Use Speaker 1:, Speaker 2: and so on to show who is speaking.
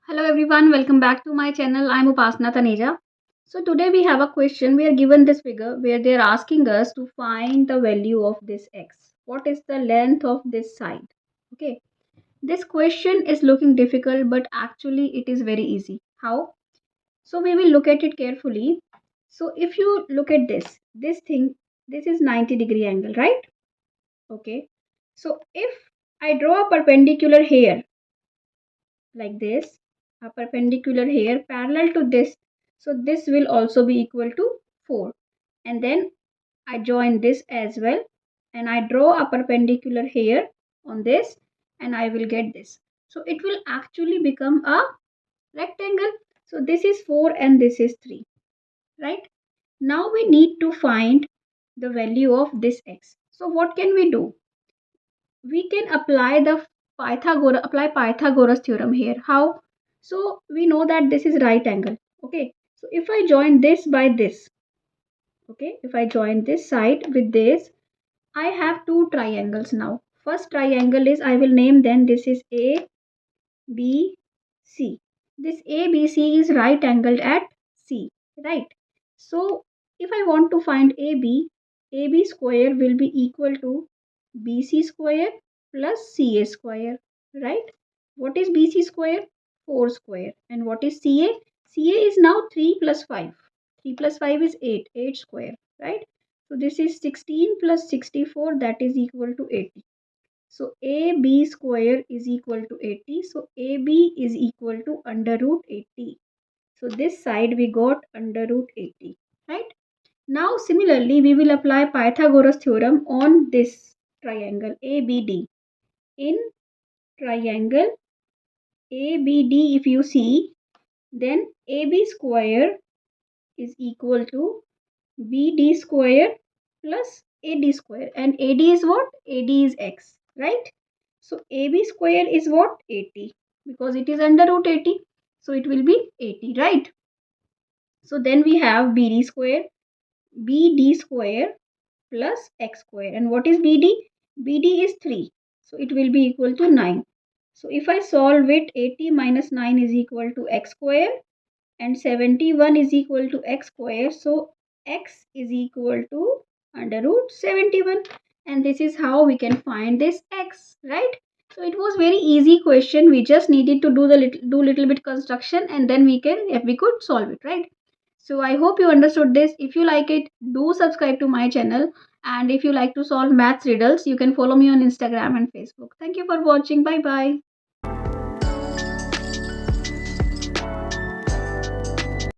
Speaker 1: Hello everyone, welcome back to my channel. I'm Upasana Taneja. So today we have a question. We are given this figure where they are asking us to find the value of this x. What is the length of this side? Okay. This question is looking difficult, but actually it is very easy. How? So we will look at it carefully. So if you look at this thing, this is 90-degree angle, right? Okay. So if I draw a perpendicular here like this, a perpendicular here parallel to this, so this will also be equal to 4, and then I join this as well, and I draw a perpendicular here on this, and I will get this. So it will actually become a rectangle. So this is 4 and this is 3, right? Now we need to find the value of this x. So what can we do? We can apply Pythagoras theorem here. How? So we know that this is right angle. Okay. So if I join this by this, okay, if I join this side with this, I have two triangles now. First triangle is, I will name them, this is A, B, C. This A, B, C is right angled at C, right? So if I want to find AB square will be equal to BC square plus CA square, right? What is BC square? 4 square. And what is CA? CA is now 3 plus 5. 3 plus 5 is 8. 8 square, right? So this is 16 plus 64, that is equal to 80. So AB square is equal to 80. So AB is equal to under root 80. So this side we got under root 80, right? Now similarly we will apply Pythagoras theorem on this triangle ABD. In triangle ABD, if you see, then AB square is equal to BD square plus AD square, and AD is what? AD is x, right? So AB square is what? 80, because it is under root 80, so it will be 80, right? So then we have BD square plus x square. And what is BD? BD is 3. So it will be equal to 9. So if I solve it, 80 minus 9 is equal to x square, and 71 is equal to x square. So x is equal to under root 71. And this is how we can find this x, right? So it was very easy question. We just needed to do little bit construction, and then we could solve it, right? So I hope you understood this. If you like it, do subscribe to my channel. And if you like to solve maths riddles, you can follow me on Instagram and Facebook. Thank you for watching. Bye bye.